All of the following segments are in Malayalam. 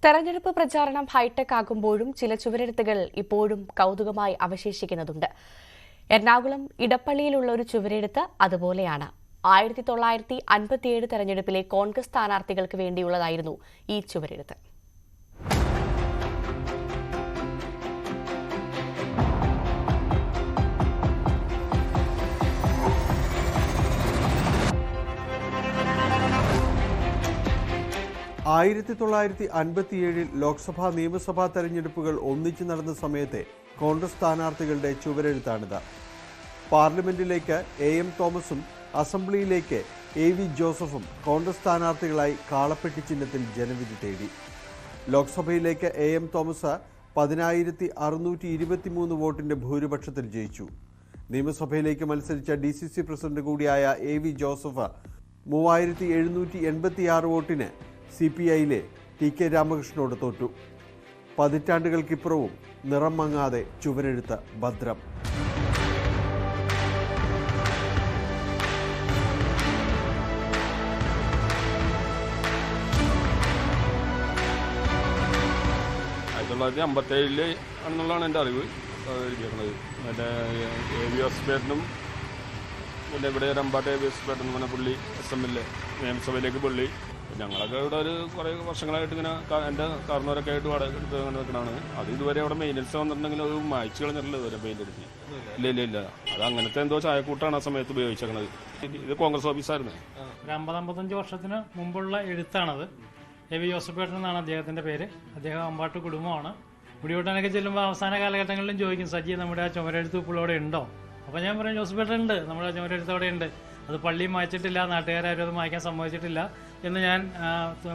തെരഞ്ഞെടുപ്പ് പ്രചാരണം ഹൈടെക് ആകുമ്പോഴും ചില ചുവരെഴുത്തുകൾ ഇപ്പോഴും കൗതുകമായി അവശേഷിക്കുന്നുണ്ട്. എറണാകുളം ഇടപ്പള്ളിയിലുള്ള ഒരു ചുവരെഴുത്ത് അതുപോലെയാണ്. 1957 തെരഞ്ഞെടുപ്പിലെ കോൺഗ്രസ് സ്ഥാനാർത്ഥികൾക്ക് വേണ്ടിയുള്ളതായിരുന്നു ഈ ചുവരെഴുത്ത്. ലോക്സഭാ നിയമസഭാ തെരഞ്ഞെടുപ്പുകൾ ഒന്നിച്ചു നടന്ന സമയത്തെ കോൺഗ്രസ് സ്ഥാനാർത്ഥികളുടെ ചുവരെഴുത്താണിത്. പാർലമെന്റിലേക്ക് AM തോമസും അസംബ്ലിയിലേക്ക് AV ജോസഫും കോൺഗ്രസ് സ്ഥാനാർത്ഥികളായി കാളപ്പെട്ടി ചിഹ്നത്തിൽ ജനവിധി തേടി. ലോക്സഭയിലേക്ക് AM തോമസ് 10,623 വോട്ടിന്റെ ഭൂരിപക്ഷത്തിൽ ജയിച്ചു. നിയമസഭയിലേക്ക് മത്സരിച്ച DCC പ്രസിഡന്റ് കൂടിയായ AV ജോസഫ് 3,786 വോട്ടിന് CPIയിലെ TK രാമകൃഷ്ണനോട് തോറ്റു. പതിറ്റാണ്ടുകൾക്കിപ്പുറവും നിറം മങ്ങാതെ ചുവരെഴുത്ത് ഭദ്രം. ആണെന്നുള്ളതാണ് എൻ്റെ അറിവ്. മറ്റേ AV ഹോസ്പിറ്റലിനും പിന്നെ ഇവിടെ രമ്പാട്ട് AV ഹോസ്പിറ്റലിനും പിന്നെ പുള്ളി SMLA നിയമസഭയിലേക്ക് പുള്ളി. ഞങ്ങളൊക്കെ ഇവിടെ ഒരു കുറേ വർഷങ്ങളായിട്ട് ഇങ്ങനെ എൻ്റെ കാരണവരൊക്കെ ആയിട്ട് വാടക എടുത്ത് അങ്ങനെ വെക്കണതാണ്. അത് ഇതുവരെ അവിടെ മെയിൻ്റനൻസ് വന്നിട്ടുണ്ടെങ്കിൽ അത് മായ്ച്ചു കളഞ്ഞിട്ടില്ല ഇതുവരെ പെയിൻ്റ് അടിച്ച്. ഇല്ല അത് അങ്ങനത്തെ എന്തോ ചായക്കൂട്ടാണ് ആ സമയത്ത് ഉപയോഗിച്ചേക്കണത്. ഇത് കോൺഗ്രസ് ഓഫീസായിരുന്നു. ഒരു 50-55 വർഷത്തിന് മുമ്പുള്ള എഴുത്താണത്. AV ജോസഫ് എന്നാണ് അദ്ദേഹത്തിൻ്റെ പേര്. അദ്ദേഹം അമ്പാട്ട് കുടുംബമാണ്. മുടിയോട്ടാനൊക്കെ ചെല്ലുമ്പോൾ അവസാന കാലഘട്ടങ്ങളിലും ചോദിക്കും, സജി നമ്മുടെ ആ ചുമരെഴുത്ത് ഇപ്പോൾ അവിടെ ഉണ്ടോ? അപ്പോൾ ഞാൻ പറയും, ജോസഫ് ഉണ്ട്, നമ്മുടെ ചുമരെഴുത്ത് അവിടെ ഉണ്ട്. അത് പള്ളിയും മായ്ച്ചിട്ടില്ല, നാട്ടുകാരും അത് മായ്ക്കാൻ സമ്മതിച്ചിട്ടില്ല എന്ന് ഞാൻ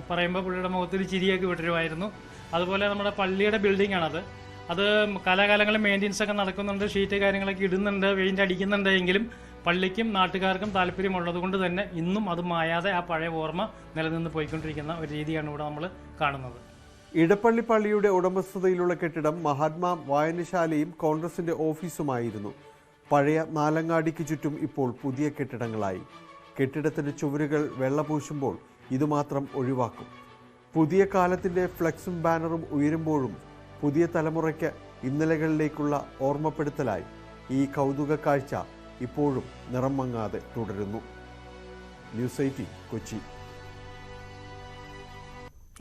പറയുമ്പോൾ പുള്ളിയുടെ മുഖത്തൊരു ചിരിയൊക്കെ വിട്ടുരുമായിരുന്നു. അതുപോലെ നമ്മുടെ പള്ളിയുടെ ബിൽഡിംഗ് ആണത്. അത് കാലാകാലങ്ങളിൽ മെയിൻ്റെനൻസ് ഒക്കെ നടക്കുന്നുണ്ട്, ഷീറ്റ് കാര്യങ്ങളൊക്കെ ഇടുന്നുണ്ട്, പെയിൻ്റ് അടിക്കുന്നുണ്ട്. എങ്കിലും പള്ളിക്കും നാട്ടുകാർക്കും താല്പര്യമുള്ളത് കൊണ്ട് തന്നെ ഇന്നും അത് മായാതെ ആ പഴയ ഓർമ്മ നിലനിന്ന് പോയിക്കൊണ്ടിരിക്കുന്ന ഒരു രീതിയാണ് ഇവിടെ നമ്മൾ കാണുന്നത്. ഇടപ്പള്ളി പള്ളിയുടെ ഉടമസ്ഥതയിലുള്ള കെട്ടിടം മഹാത്മാ വായനശാലയും കോൺഗ്രസിന്റെ ഓഫീസുമായിരുന്നു. പഴയ നാലങ്ങാടിക്ക് ചുറ്റും ഇപ്പോൾ പുതിയ കെട്ടിടങ്ങളായി. കെട്ടിടത്തിന്റെ ചുവരുകൾ വെള്ളപൂശുമ്പോൾ ഇതുമാത്രം ഒഴിവാക്കും. പുതിയ കാലത്തിന്റെ ഫ്ലെക്സും ബാനറും ഉയരുമ്പോഴും പുതിയ തലമുറയ്ക്ക് ഇന്നലകളിലേക്കുള്ള ഓർമ്മപ്പെടുത്തലായി ഈ കൗതുക കാഴ്ച ഇപ്പോഴും നിറം മങ്ങാതെ തുടരുന്നു. ന്യൂസ് 18 കൊച്ചി.